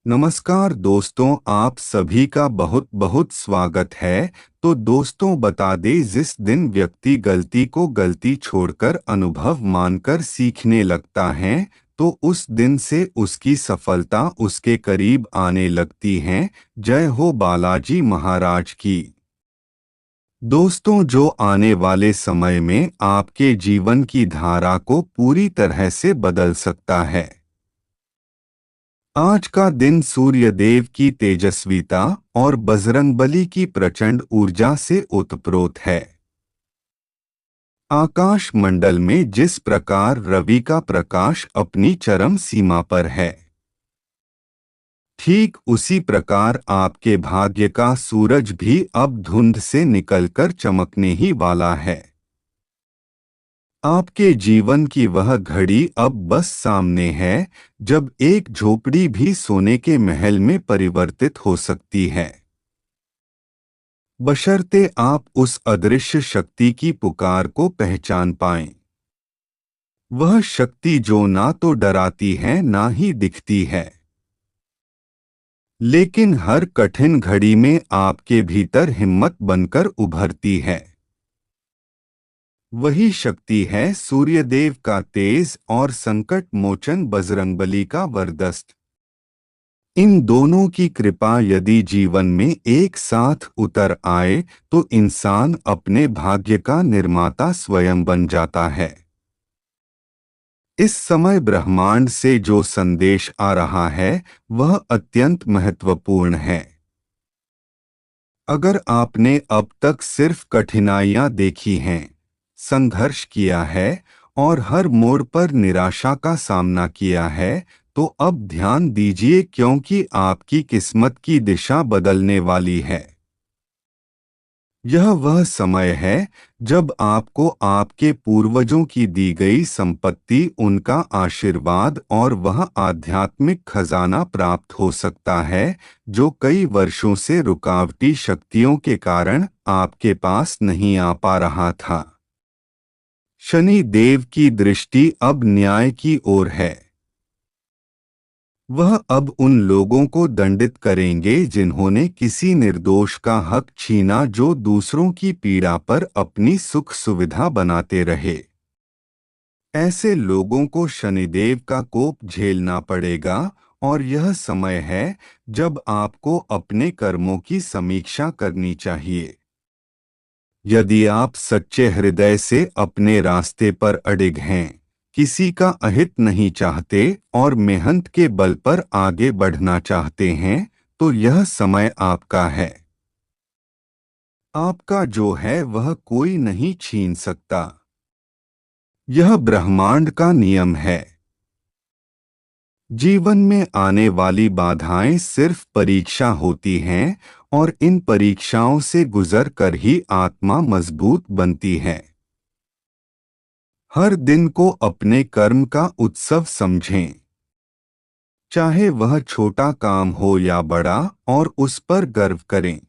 नमस्कार दोस्तों, आप सभी का बहुत बहुत स्वागत है। तो दोस्तों, बता दें, जिस दिन व्यक्ति गलती को गलती छोड़कर अनुभव मानकर सीखने लगता है, तो उस दिन से उसकी सफलता उसके करीब आने लगती है। जय हो बालाजी महाराज की। दोस्तों, जो आने वाले समय में आपके जीवन की धारा को पूरी तरह से बदल सकता है। आज का दिन सूर्य देव की तेजस्विता और बजरंगबली की प्रचंड ऊर्जा से ओतप्रोत है। आकाश मंडल में जिस प्रकार रवि का प्रकाश अपनी चरम सीमा पर है, ठीक उसी प्रकार आपके भाग्य का सूरज भी अब धुंध से निकलकर चमकने ही वाला है। आपके जीवन की वह घड़ी अब बस सामने है, जब एक झोपड़ी भी सोने के महल में परिवर्तित हो सकती है, बशर्ते आप उस अदृश्य शक्ति की पुकार को पहचान पाएं। वह शक्ति जो ना तो डराती है ना ही दिखती है, लेकिन हर कठिन घड़ी में आपके भीतर हिम्मत बनकर उभरती है। वही शक्ति है सूर्यदेव का तेज और संकट मोचन बजरंगबली का वरदस्त। इन दोनों की कृपा यदि जीवन में एक साथ उतर आए, तो इंसान अपने भाग्य का निर्माता स्वयं बन जाता है। इस समय ब्रह्मांड से जो संदेश आ रहा है, वह अत्यंत महत्वपूर्ण है। अगर आपने अब तक सिर्फ कठिनाइयां देखी हैं, संघर्ष किया है और हर मोड़ पर निराशा का सामना किया है, तो अब ध्यान दीजिए, क्योंकि आपकी किस्मत की दिशा बदलने वाली है। यह वह समय है जब आपको आपके पूर्वजों की दी गई संपत्ति, उनका आशीर्वाद और वह आध्यात्मिक खजाना प्राप्त हो सकता है, जो कई वर्षों से रुकावटी शक्तियों के कारण आपके पास नहीं आ पा रहा था। शनि देव की दृष्टि अब न्याय की ओर है। वह अब उन लोगों को दंडित करेंगे जिन्होंने किसी निर्दोष का हक छीना, जो दूसरों की पीड़ा पर अपनी सुख सुविधा बनाते रहे। ऐसे लोगों को शनिदेव का कोप झेलना पड़ेगा, और यह समय है जब आपको अपने कर्मों की समीक्षा करनी चाहिए। यदि आप सच्चे हृदय से अपने रास्ते पर अडिग हैं, किसी का अहित नहीं चाहते और मेहनत के बल पर आगे बढ़ना चाहते हैं, तो यह समय आपका है। आपका जो है वह कोई नहीं छीन सकता। यह ब्रह्मांड का नियम है। जीवन में आने वाली बाधाएं सिर्फ परीक्षा होती हैं, और इन परीक्षाओं से गुजर कर ही आत्मा मजबूत बनती है। हर दिन को अपने कर्म का उत्सव समझें, चाहे वह छोटा काम हो या बड़ा, और उस पर गर्व करें।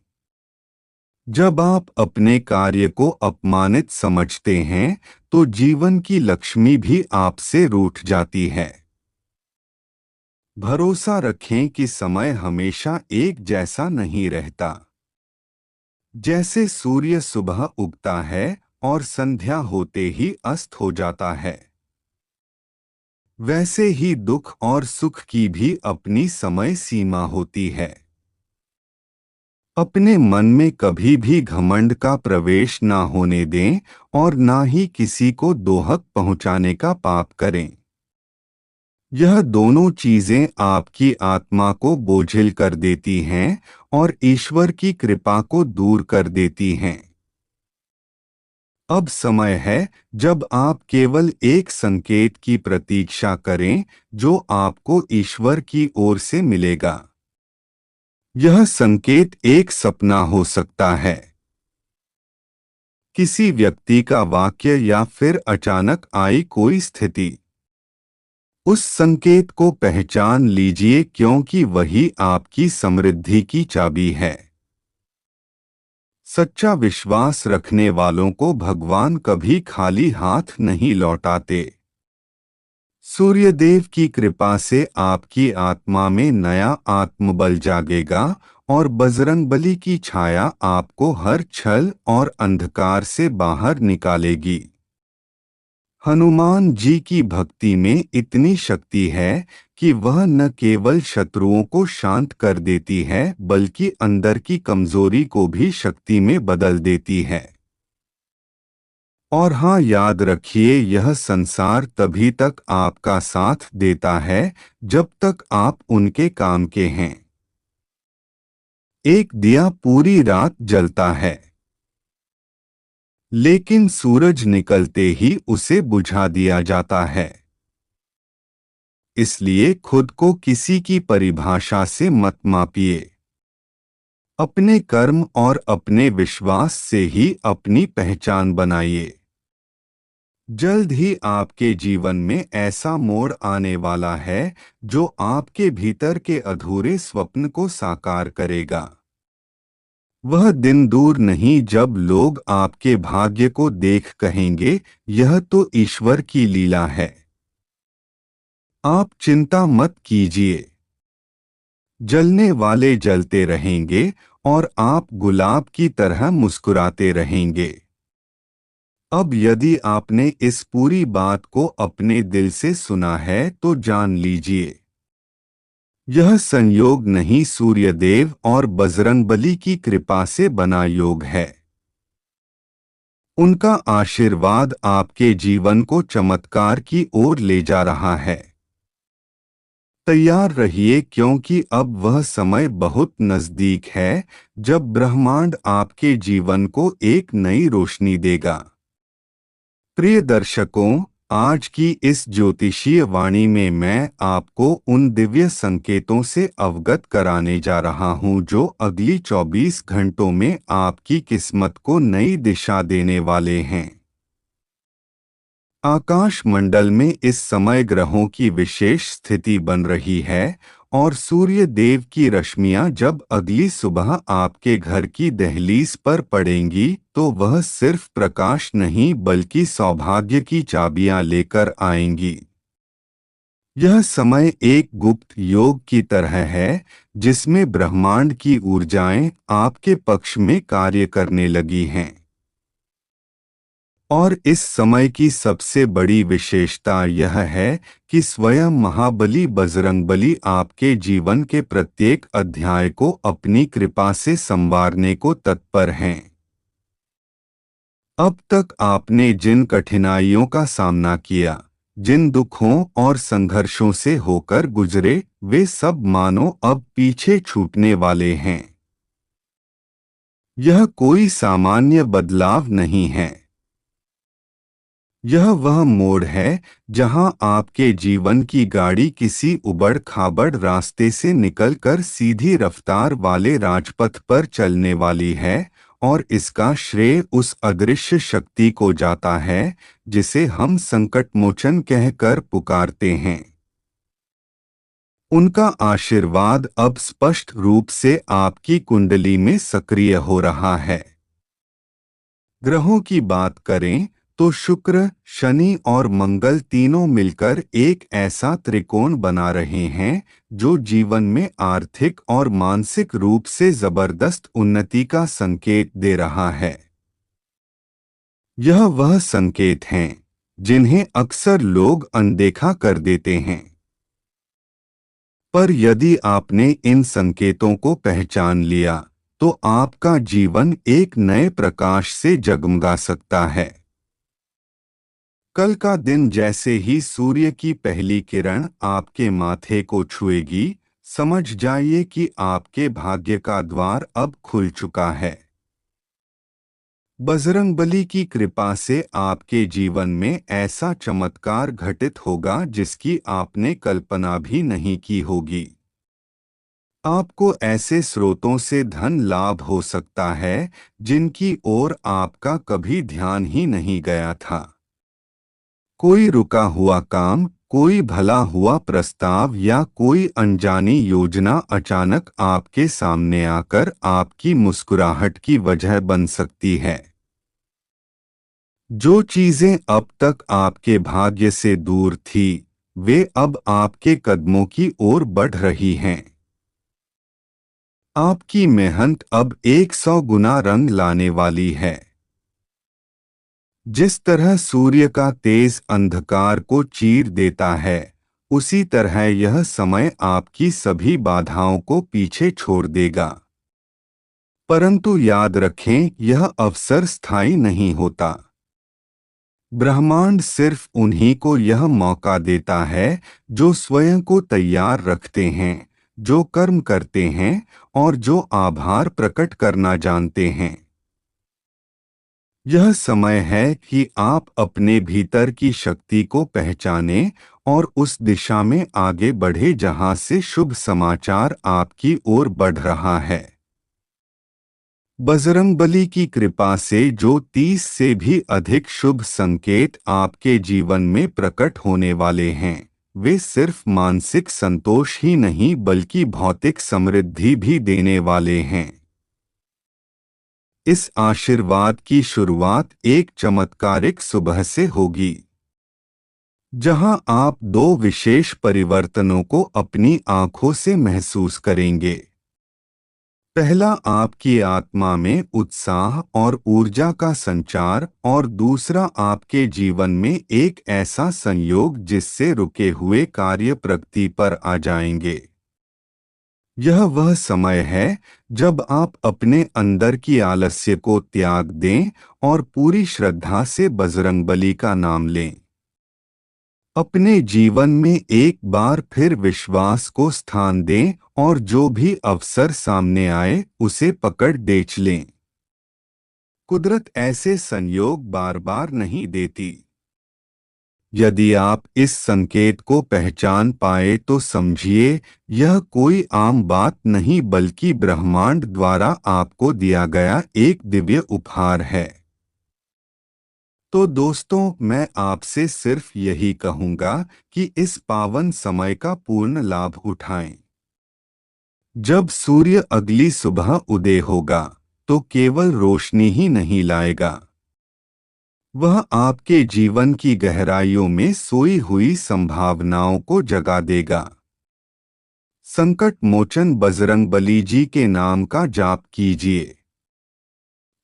जब आप अपने कार्य को अपमानित समझते हैं, तो जीवन की लक्ष्मी भी आपसे रूठ जाती है। भरोसा रखें कि समय हमेशा एक जैसा नहीं रहता। जैसे सूर्य सुबह उगता है और संध्या होते ही अस्त हो जाता है, वैसे ही दुख और सुख की भी अपनी समय सीमा होती है। अपने मन में कभी भी घमंड का प्रवेश ना होने दें, और ना ही किसी को दोहक पहुंचाने का पाप करें। यह दोनों चीजें आपकी आत्मा को बोझिल कर देती हैं और ईश्वर की कृपा को दूर कर देती हैं। अब समय है जब आप केवल एक संकेत की प्रतीक्षा करें, जो आपको ईश्वर की ओर से मिलेगा। यह संकेत एक सपना हो सकता है, किसी व्यक्ति का वाक्य, या फिर अचानक आई कोई स्थिति। उस संकेत को पहचान लीजिए, क्योंकि वही आपकी समृद्धि की चाबी है। सच्चा विश्वास रखने वालों को भगवान कभी खाली हाथ नहीं लौटाते। सूर्यदेव की कृपा से आपकी आत्मा में नया आत्मबल जागेगा और बजरंगबली की छाया आपको हर छल और अंधकार से बाहर निकालेगी। हनुमान जी की भक्ति में इतनी शक्ति है कि वह न केवल शत्रुओं को शांत कर देती है बल्कि अंदर की कमजोरी को भी शक्ति में बदल देती है। और हाँ, याद रखिए, यह संसार तभी तक आपका साथ देता है जब तक आप उनके काम के हैं। एक दिया पूरी रात जलता है, लेकिन सूरज निकलते ही उसे बुझा दिया जाता है। इसलिए खुद को किसी की परिभाषा से मत मापिए। अपने कर्म और अपने विश्वास से ही अपनी पहचान बनाइए। जल्द ही आपके जीवन में ऐसा मोड़ आने वाला है जो आपके भीतर के अधूरे स्वप्न को साकार करेगा। वह दिन दूर नहीं जब लोग आपके भाग्य को देख कहेंगे, यह तो ईश्वर की लीला है। आप चिंता मत कीजिए, जलने वाले जलते रहेंगे और आप गुलाब की तरह मुस्कुराते रहेंगे। अब यदि आपने इस पूरी बात को अपने दिल से सुना है तो जान लीजिए, यह संयोग नहीं, सूर्यदेव और बजरंगबली की कृपा से बना योग है। उनका आशीर्वाद आपके जीवन को चमत्कार की ओर ले जा रहा है। तैयार रहिए, क्योंकि अब वह समय बहुत नजदीक है जब ब्रह्मांड आपके जीवन को एक नई रोशनी देगा। प्रिय दर्शकों, आज की इस ज्योतिषीय वाणी में मैं आपको उन दिव्य संकेतों से अवगत कराने जा रहा हूं जो अगली 24 घंटों में आपकी किस्मत को नई दिशा देने वाले हैं। आकाश मंडल में इस समय ग्रहों की विशेष स्थिति बन रही है और सूर्य देव की रश्मियां जब अगली सुबह आपके घर की दहलीज पर पड़ेंगी तो वह सिर्फ प्रकाश नहीं बल्कि सौभाग्य की चाबियां लेकर आएंगी। यह समय एक गुप्त योग की तरह है जिसमें ब्रह्मांड की ऊर्जाएं आपके पक्ष में कार्य करने लगी हैं। और इस समय की सबसे बड़ी विशेषता यह है कि स्वयं महाबली बजरंगबली आपके जीवन के प्रत्येक अध्याय को अपनी कृपा से संवारने को तत्पर हैं। अब तक आपने जिन कठिनाइयों का सामना किया, जिन दुखों और संघर्षों से होकर गुजरे, वे सब मानो अब पीछे छूटने वाले हैं। यह कोई सामान्य बदलाव नहीं है। यह वह मोड़ है जहां आपके जीवन की गाड़ी किसी उबड़-खाबड़ रास्ते से निकलकर सीधी रफ्तार वाले राजपथ पर चलने वाली है और इसका श्रेय उस अदृश्य शक्ति को जाता है जिसे हम संकटमोचन कहकर पुकारते हैं। उनका आशीर्वाद अब स्पष्ट रूप से आपकी कुंडली में सक्रिय हो रहा है। ग्रहों की बात करें तो शुक्र, शनि और मंगल तीनों मिलकर एक ऐसा त्रिकोण बना रहे हैं जो जीवन में आर्थिक और मानसिक रूप से जबरदस्त उन्नति का संकेत दे रहा है। यह वह संकेत हैं जिन्हें अक्सर लोग अनदेखा कर देते हैं, पर यदि आपने इन संकेतों को पहचान लिया तो आपका जीवन एक नए प्रकाश से जगमगा सकता है। कल का दिन जैसे ही सूर्य की पहली किरण आपके माथे को छुएगी, समझ जाइए कि आपके भाग्य का द्वार अब खुल चुका है। बजरंगबली की कृपा से आपके जीवन में ऐसा चमत्कार घटित होगा जिसकी आपने कल्पना भी नहीं की होगी। आपको ऐसे स्रोतों से धन लाभ हो सकता है जिनकी ओर आपका कभी ध्यान ही नहीं गया था। कोई रुका हुआ काम, कोई भला हुआ प्रस्ताव या कोई अनजानी योजना अचानक आपके सामने आकर आपकी मुस्कुराहट की वजह बन सकती है। जो चीजें अब तक आपके भाग्य से दूर थी, वे अब आपके कदमों की ओर बढ़ रही हैं। आपकी मेहनत अब 100 गुना रंग लाने वाली है। जिस तरह सूर्य का तेज अंधकार को चीर देता है, उसी तरह यह समय आपकी सभी बाधाओं को पीछे छोड़ देगा। परंतु याद रखें, यह अवसर स्थायी नहीं होता। ब्रह्मांड सिर्फ उन्हीं को यह मौका देता है जो स्वयं को तैयार रखते हैं, जो कर्म करते हैं और जो आभार प्रकट करना जानते हैं। यह समय है कि आप अपने भीतर की शक्ति को पहचानें और उस दिशा में आगे बढ़े जहां से शुभ समाचार आपकी ओर बढ़ रहा है। बजरंगबली की कृपा से जो 30 से भी अधिक शुभ संकेत आपके जीवन में प्रकट होने वाले हैं, वे सिर्फ मानसिक संतोष ही नहीं बल्कि भौतिक समृद्धि भी देने वाले हैं। इस आशीर्वाद की शुरुआत एक चमत्कारिक सुबह से होगी, जहां आप दो विशेष परिवर्तनों को अपनी आंखों से महसूस करेंगे। पहला, आपकी आत्मा में उत्साह और ऊर्जा का संचार, और दूसरा, आपके जीवन में एक ऐसा संयोग जिससे रुके हुए कार्य प्रगति पर आ जाएंगे। यह वह समय है जब आप अपने अंदर की आलस्य को त्याग दें और पूरी श्रद्धा से बजरंगबली का नाम लें। अपने जीवन में एक बार फिर विश्वास को स्थान दें और जो भी अवसर सामने आए उसे पकड़ डेच लें। कुदरत ऐसे संयोग बार बार नहीं देती। यदि आप इस संकेत को पहचान पाए तो समझिए, यह कोई आम बात नहीं बल्कि ब्रह्मांड द्वारा आपको दिया गया एक दिव्य उपहार है। तो दोस्तों, मैं आपसे सिर्फ यही कहूंगा कि इस पावन समय का पूर्ण लाभ उठाएं। जब सूर्य अगली सुबह उदय होगा, तो केवल रोशनी ही नहीं लाएगा, वह आपके जीवन की गहराइयों में सोई हुई संभावनाओं को जगा देगा। संकट मोचन बजरंगबली जी के नाम का जाप कीजिए।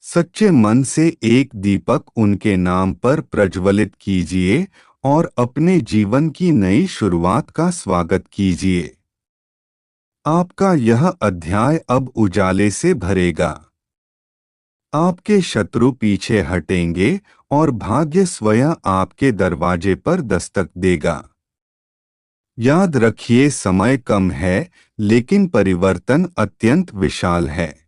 सच्चे मन से एक दीपक उनके नाम पर प्रज्वलित कीजिए और अपने जीवन की नई शुरुआत का स्वागत कीजिए। आपका यह अध्याय अब उजाले से भरेगा। आपके शत्रु पीछे हटेंगे और भाग्य स्वयं आपके दरवाजे पर दस्तक देगा। याद रखिए, समय कम है लेकिन परिवर्तन अत्यंत विशाल है।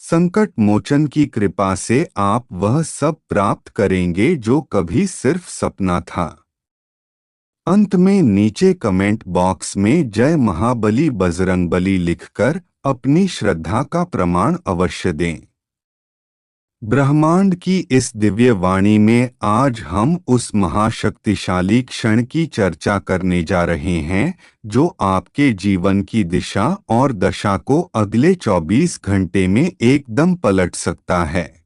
संकट मोचन की कृपा से आप वह सब प्राप्त करेंगे जो कभी सिर्फ सपना था। अंत में नीचे कमेंट बॉक्स में जय महाबली बजरंगबली लिखकर अपनी श्रद्धा का प्रमाण अवश्य दें। ब्रह्मांड की इस दिव्य वाणी में आज हम उस महाशक्तिशाली क्षण की चर्चा करने जा रहे हैं जो आपके जीवन की दिशा और दशा को अगले 24 घंटे में एकदम पलट सकता है।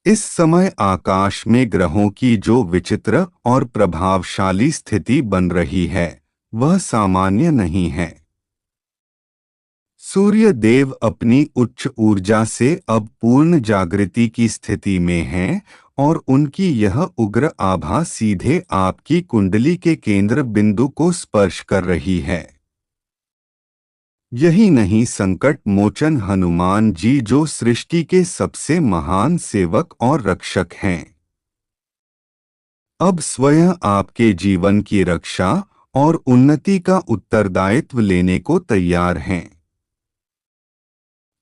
इस समय आकाश में ग्रहों की जो विचित्र और प्रभावशाली स्थिति बन रही है, वह सामान्य नहीं है। सूर्य देव अपनी उच्च ऊर्जा से अब पूर्ण जागृति की स्थिति में हैं और उनकी यह उग्र आभा सीधे आपकी कुंडली के केंद्र बिंदु को स्पर्श कर रही है। यही नहीं, संकट मोचन हनुमान जी जो सृष्टि के सबसे महान सेवक और रक्षक हैं, अब स्वयं आपके जीवन की रक्षा और उन्नति का उत्तरदायित्व लेने को तैयार हैं।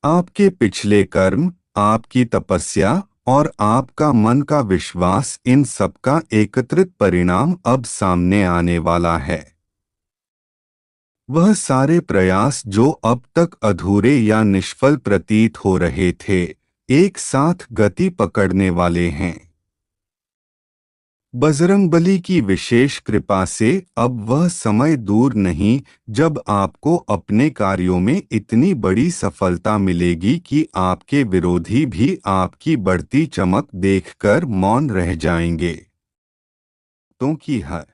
आपके पिछले कर्म, आपकी तपस्या और आपका मन का विश्वास, इन सब का एकत्रित परिणाम अब सामने आने वाला है। वह सारे प्रयास जो अब तक अधूरे या निष्फल प्रतीत हो रहे थे, एक साथ गति पकड़ने वाले हैं। बजरंगबली की विशेष कृपा से अब वह समय दूर नहीं जब आपको अपने कार्यों में इतनी बड़ी सफलता मिलेगी कि आपके विरोधी भी आपकी बढ़ती चमक देखकर मौन रह जाएंगे। दोस्तों की हर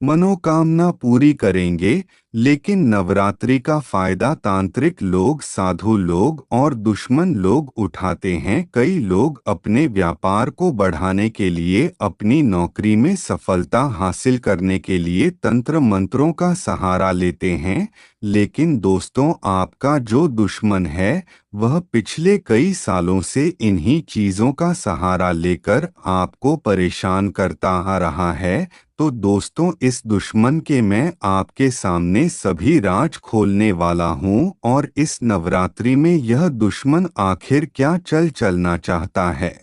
मनोकामना पूरी करेंगे। लेकिन नवरात्रि का फायदा तांत्रिक लोग, साधु लोग और दुश्मन लोग उठाते हैं। कई लोग अपने व्यापार को बढ़ाने के लिए, अपनी नौकरी में सफलता हासिल करने के लिए तंत्र मंत्रों का सहारा लेते हैं। लेकिन दोस्तों, आपका जो दुश्मन है वह पिछले कई सालों से इन्हीं चीजों का सहारा लेकर आपको परेशान करता आ रहा है। तो दोस्तों, इस दुश्मन के मैं आपके सामने सभी राज खोलने वाला हूँ। और इस नवरात्रि में यह दुश्मन आखिर क्या चलना चाहता है,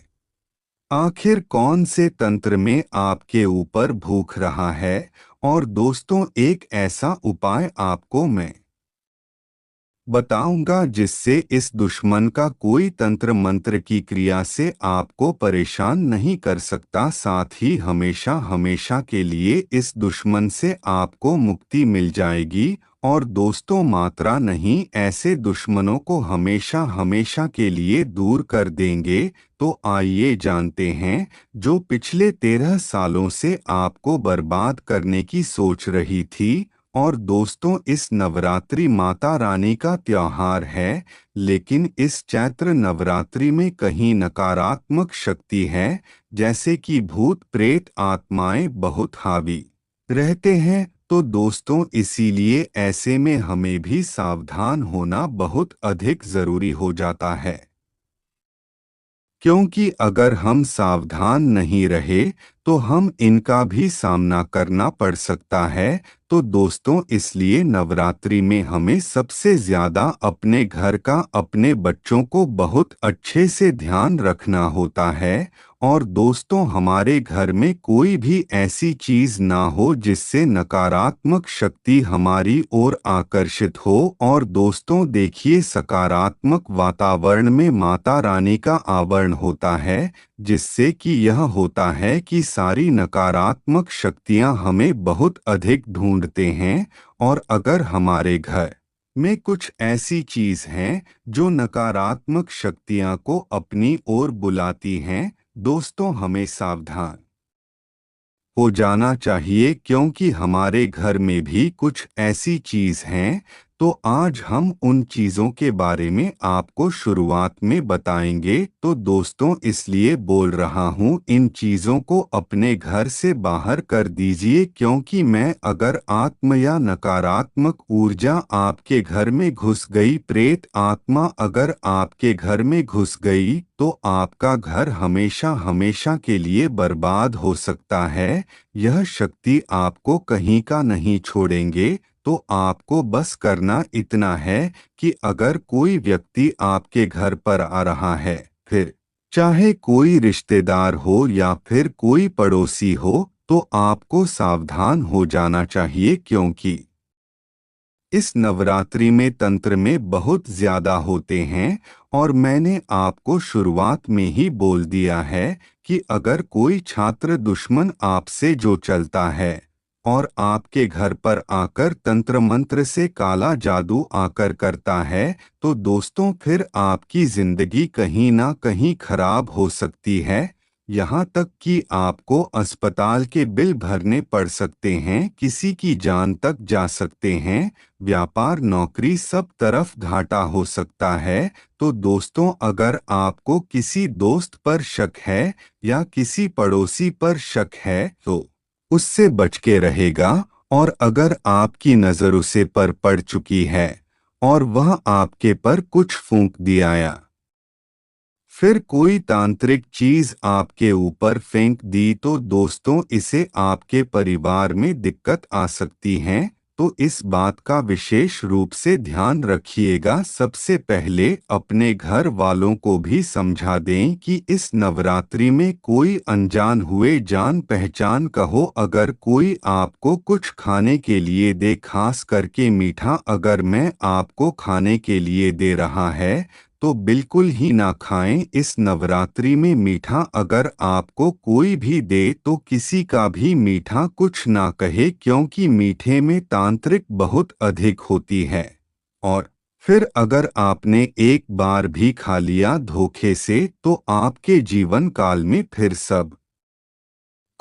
आखिर कौन से तंत्र में आपके ऊपर भूख रहा है। और दोस्तों, एक ऐसा उपाय आपको मैं बताऊंगा जिससे इस दुश्मन का कोई तंत्र मंत्र की क्रिया से आपको परेशान नहीं कर सकता। साथ ही हमेशा हमेशा के लिए इस दुश्मन से आपको मुक्ति मिल जाएगी। और दोस्तों, मात्रा नहीं, ऐसे दुश्मनों को हमेशा हमेशा के लिए दूर कर देंगे। तो आइए जानते हैं, जो पिछले 13 सालों से आपको बर्बाद करने की सोच रही थी। और दोस्तों, इस नवरात्रि माता रानी का त्योहार है, लेकिन इस चैत्र नवरात्रि में कहीं नकारात्मक शक्ति है, जैसे कि भूत प्रेत आत्माएं बहुत हावी रहते हैं। तो दोस्तों, इसीलिए ऐसे में हमें भी सावधान होना बहुत अधिक जरूरी हो जाता है। क्योंकि अगर हम सावधान नहीं रहे तो हम इनका भी सामना करना पड़ सकता है। तो दोस्तों, इसलिए नवरात्रि में हमें सबसे ज्यादा अपने घर का, अपने बच्चों को बहुत अच्छे से ध्यान रखना होता है। और दोस्तों, हमारे घर में कोई भी ऐसी चीज ना हो जिससे नकारात्मक शक्ति हमारी ओर आकर्षित हो। और दोस्तों देखिए, सकारात्मक वातावरण में माता रानी का आवरण होता है, जिससे कि यह होता है कि सारी नकारात्मक शक्तियां हमें बहुत अधिक ढूंढते हैं। और अगर हमारे घर में कुछ ऐसी चीज हैं जो नकारात्मक शक्तियां को अपनी ओर बुलाती हैं, दोस्तों हमें सावधान हो जाना चाहिए, क्योंकि हमारे घर में भी कुछ ऐसी चीज हैं। तो आज हम उन चीजों के बारे में आपको शुरुआत में बताएंगे। तो दोस्तों, इसलिए बोल रहा हूँ, इन चीजों को अपने घर से बाहर कर दीजिए। क्योंकि मैं अगर आत्म या नकारात्मक ऊर्जा आपके घर में घुस गई, प्रेत आत्मा अगर आपके घर में घुस गई, तो आपका घर हमेशा हमेशा के लिए बर्बाद हो सकता है। यह शक्ति आपको कहीं का नहीं छोड़ेंगे। तो आपको बस करना इतना है कि अगर कोई व्यक्ति आपके घर पर आ रहा है, फिर चाहे कोई रिश्तेदार हो या फिर कोई पड़ोसी हो, तो आपको सावधान हो जाना चाहिए। क्योंकि इस नवरात्रि में तंत्र में बहुत ज्यादा होते हैं। और मैंने आपको शुरुआत में ही बोल दिया है कि अगर कोई छात्र दुश्मन आपसे जो चलता है और आपके घर पर आकर तंत्र मंत्र से काला जादू आकर करता है, तो दोस्तों फिर आपकी जिंदगी कहीं ना कहीं खराब हो सकती है। यहाँ तक कि आपको अस्पताल के बिल भरने पड़ सकते हैं, किसी की जान तक जा सकते हैं, व्यापार नौकरी सब तरफ घाटा हो सकता है। तो दोस्तों, अगर आपको किसी दोस्त पर शक है या किसी पड़ोसी पर शक है, तो उससे बच के रहेगा। और अगर आपकी नजर उसे पर पड़ चुकी है और वह आपके पर कुछ फूंक दिया, फिर कोई तांत्रिक चीज आपके ऊपर फेंक दी, तो दोस्तों इसे आपके परिवार में दिक्कत आ सकती है। तो इस बात का विशेष रूप से ध्यान रखिएगा। सबसे पहले अपने घर वालों को भी समझा दें कि इस नवरात्रि में कोई अनजान हुए, जान पहचान कहो, अगर कोई आपको कुछ खाने के लिए दे, खास करके मीठा अगर मैं आपको खाने के लिए दे रहा है, तो बिल्कुल ही ना खाएं। इस नवरात्रि में मीठा अगर आपको कोई भी दे तो किसी का भी मीठा कुछ ना कहे, क्योंकि मीठे में तांत्रिक बहुत अधिक होती है। और फिर अगर आपने एक बार भी खा लिया धोखे से, तो आपके जीवन काल में फिर सब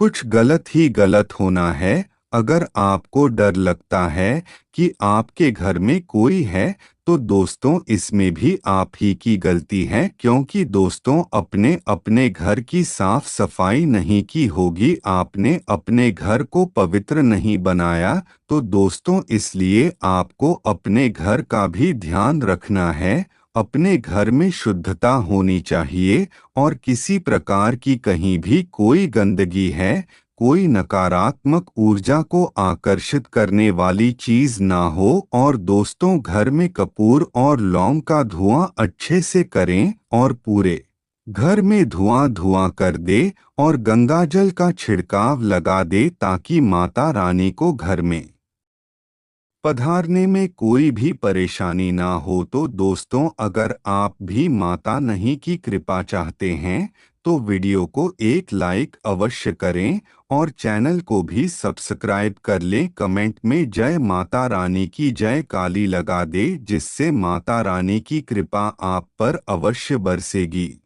कुछ गलत ही गलत होना है। अगर आपको डर लगता है कि आपके घर में कोई है, तो दोस्तों इसमें भी आप ही की गलती है, क्योंकि दोस्तों अपने अपने घर की साफ सफाई नहीं की होगी, आपने अपने घर को पवित्र नहीं बनाया। तो दोस्तों इसलिए आपको अपने घर का भी ध्यान रखना है। अपने घर में शुद्धता होनी चाहिए और किसी प्रकार की कहीं भी कोई गंदगी है, कोई नकारात्मक ऊर्जा को आकर्षित करने वाली चीज ना हो। और दोस्तों घर में कपूर और लौंग का धुआं अच्छे से करें और पूरे घर में धुआं धुआं कर दे और गंगाजल का छिड़काव लगा दे, ताकि माता रानी को घर में पधारने में कोई भी परेशानी ना हो। तो दोस्तों अगर आप भी माता नहीं की कृपा चाहते हैं, तो वीडियो को एक लाइक अवश्य करें और चैनल को भी सब्सक्राइब कर लें। कमेंट में जय माता रानी की जय काली लगा दे, जिससे माता रानी की कृपा आप पर अवश्य बरसेगी।